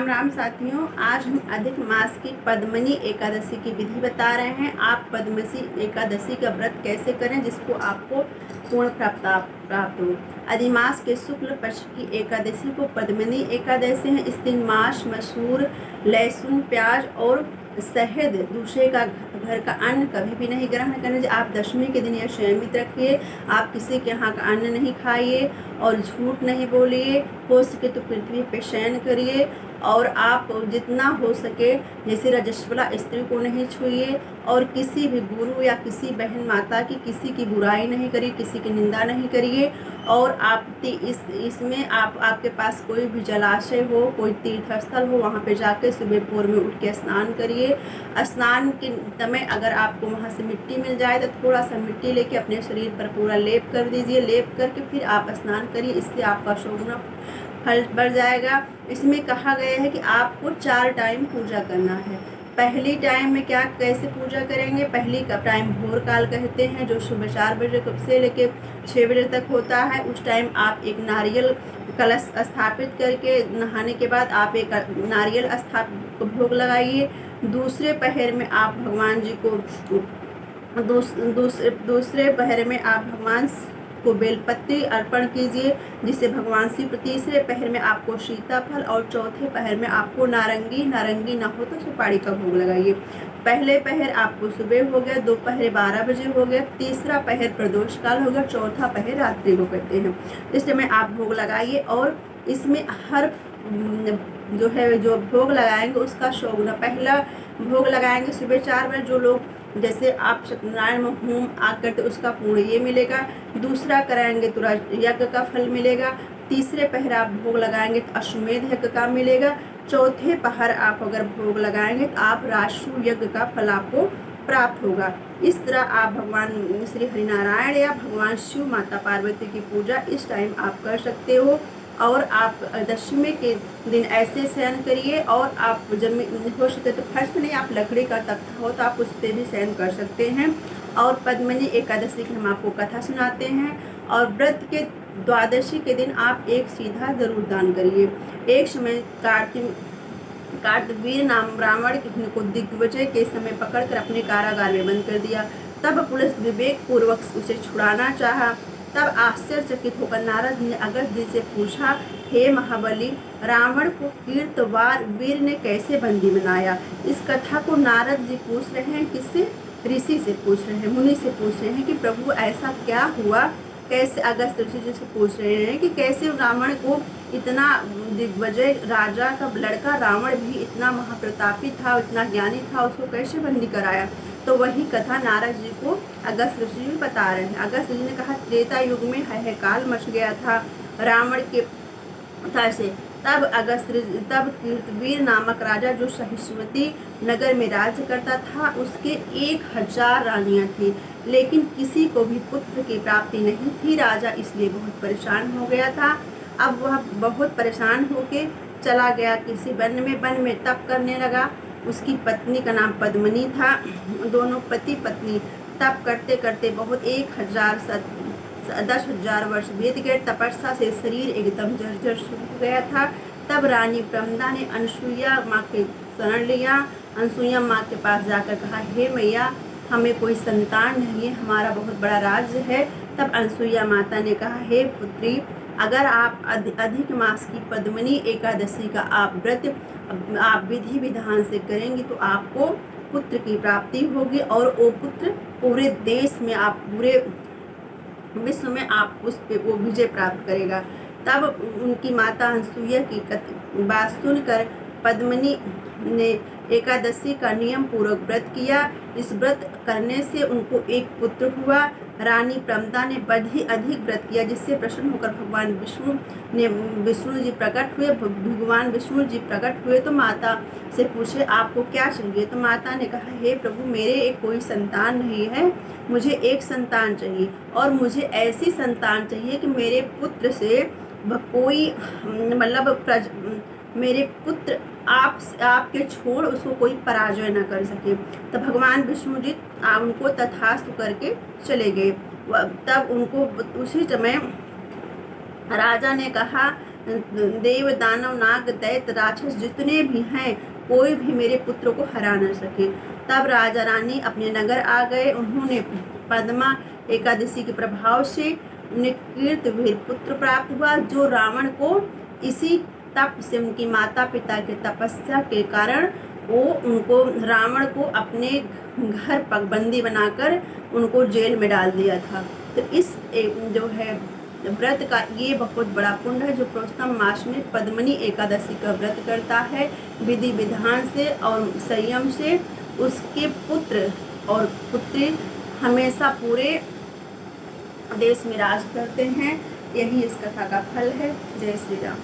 राम राम साथियों, आज हम अधिक मास की पद्मनी एकादशी की विधि बता रहे हैं। आप पद्मसी एकादशी का व्रत कैसे करें जिसको आपको पूर्ण प्राप्त हो। अधिमास के शुक्ल पक्ष की एकादशी को पद्मनी एकादशी है। इस दिन मांस, मसूर, लहसुन, प्याज और शहद दूसरे का घर का अन्न कभी भी नहीं ग्रहण करना। आप दशमी के दिन यह संयमित रखिए। आप किसी के यहाँ का अन्न नहीं खाइए और झूठ नहीं बोलिए। हो सके तो पृथ्वी पे शयन करिए और आप जितना हो सके जैसे रजस्वला स्त्री को नहीं छुइए और किसी भी गुरु या किसी बहन माता की किसी की बुराई नहीं करिए, किसी की निंदा नहीं करिए। और आप इसमें आपके पास कोई भी जलाशय हो, कोई तीर्थ स्थल हो, वहाँ पे जाके सुबह भोर में उठ के स्नान करिए। स्नान के समय अगर आपको वहाँ से मिट्टी मिल जाए तो थोड़ा सा मिट्टी लेके अपने शरीर पर पूरा लेप कर दीजिए। लेप करके फिर आप स्नान करिए, इससे आपका शोभना फल बढ़ जाएगा। इसमें कहा गया है कि आपको 4 टाइम पूजा करना है। पहली टाइम में कैसे पूजा करेंगे? पहली का टाइम भोर काल कहते हैं, जो सुबह 4 बजे से लेके 6 बजे तक होता है। उस टाइम आप एक नारियल कलश स्थापित करके नहाने के बाद आप एक नारियल स्थापित भोग लगाइए। दूसरे पहर में आप भगवान जी को दूसरे पहर में आप भगवान को बेलपत्री अर्पण कीजिए जिससे भगवान शिव। तीसरे पहर में आपको सीताफल और चौथे पहर में आपको नारंगी ना हो तो सुपारी का भोग लगाइए। पहले पहर आपको सुबह हो गया, दोपहर 12 बजे हो गया, तीसरा पहर प्रदोष काल हो गया, चौथा पहर रात्रि को कहते हैं। इस समय आप भोग लगाइए और इसमें हर जो भोग लगाएंगे उसका शोभना। पहला भोग लगाएंगे सुबह 4 बजे, जो लोग जैसे आप सत्यनारायण में होम आग करते उसका पूर्ण ये मिलेगा। दूसरा कराएंगे तो यज्ञ का फल मिलेगा। तीसरे पहर आप भोग लगाएंगे तो अश्वमेध यज्ञ का मिलेगा। चौथे पहर आप अगर भोग लगाएंगे तो आप राजसूय यज्ञ का फल आपको प्राप्त होगा। इस तरह आप भगवान श्री हरिनारायण या भगवान शिव, माता पार्वती की पूजा इस टाइम आप कर सकते हो। और आप दशमी के दिन ऐसे शयन करिए। और आप जब हो सके तो फर्स्ट नहीं, आप लकड़ी का तख्ता हो तो आप उस पर भी शयन कर सकते हैं। और पद्मनी एकादशी की हम आपको कथा सुनाते हैं। और व्रत के द्वादशी के दिन आप एक सीधा जरूर दान करिए। एक समय कार्तवीर नाम रावण को दिग्विजय के समय पकड़कर अपने कारागार में बंद कर दिया। तब पुलिस विवेक पूर्वक उसे छुड़ाना चाहा। तब आश्चर्यचकित होकर नारद ने अगस्त जी से पूछा, हे महाबली, रावण को कीर्तवार वीर ने कैसे बंदी बनाया? इस कथा को नारद जी पूछ रहे हैं, किससे? ऋषि से पूछ रहे हैं, मुनि से पूछ रहे हैं कि प्रभु ऐसा क्या हुआ, कैसे? अगस्त ऋषि जी से पूछ रहे हैं कि कैसे रावण को इतना दिग्विजय राजा का लड़का रावण भी इतना महाप्रतापी था, इतना ज्ञानी था, उसको कैसे बंदी कराया? तो वही कथा नारद जी को अगस्त ऋषि जी बता रहे हैं। अगस्त जी ने कहा, त्रेता युग में हाहाकार मच गया था रावण के से। तब कीर्तवीर नामक राजा जो सहिष्णुवती नगर में राज्य करता था, उसके 1000 रानियां थी, लेकिन किसी को भी पुत्र की प्राप्ति नहीं थी। राजा इसलिए बहुत परेशान हो गया था। अब वह बहुत परेशान होके चला गया किसी वन में तप करने लगा। उसकी पत्नी का नाम पद्मनी था। दोनों पति पत्नी तप करते करते बहुत 10,000 वर्ष बीत गए। तपस्या से शरीर एकदम जर्जर सूख गया था। तब रानी प्रमदा ने अनसुईया माँ के शरण लिया। अनसुईया माँ के पास जाकर कहा, हे मैया, हमें कोई संतान नहीं है, हमारा बहुत बड़ा राज्य है। तब अनसुईया माता ने कहा, हे पुत्री, अगर आप अधिक मास की पद्मनी एकादशी का आप व्रत आप विधि विधान से करेंगी तो आपको पुत्र की प्राप्ति होगी और वो पुत्र पूरे देश में, आप पूरे विश्व में आप उस पे वो विजय प्राप्त करेगा। तब उनकी माता अनसुईया की बात सुनकर पद्मनी ने एकादशी का नियम पूर्वक व्रत किया। इस व्रत करने से उनको एक पुत्र हुआ। रानी प्रमदा ने बड़ी अधिक व्रत किया, जिससे प्रसन्न होकर भगवान विष्णु जी प्रकट हुए तो माता से पूछे, आपको क्या चाहिए? तो माता ने कहा, हे प्रभु, मेरे कोई संतान नहीं है, मुझे एक संतान चाहिए। और मुझे ऐसी संतान चाहिए कि मेरे पुत्र से कोई मेरे पुत्र आपके छोड़ उसको कोई पराजय न कर सके। तो भगवान विष्णु जी उनको तथास्तु करके चले गए। तब उनको उसी समय राजा ने कहा देव दानव नाग दैत्य राक्षस जितने भी हैं, कोई भी मेरे पुत्र को हरा न सके। तब राजा रानी अपने नगर आ गए। उन्होंने पद्मा एकादशी के प्रभाव से उन्हें कीर्तिवीर पुत्र प्राप्त हुआ, जो रावण को इसी तप से, उनकी माता पिता के तपस्या के कारण वो उनको रावण को अपने घर पर बंदी बनाकर उनको जेल में डाल दिया था। तो इस जो है व्रत का ये बहुत बड़ा पुण्य है, जो पुरुषोत्तम मास में पद्मिनी एकादशी का व्रत करता है विधि विधान से और संयम से, उसके पुत्र और पुत्री हमेशा पूरे देश में राज करते हैं। यही इस कथा का फल है। जय श्री राम।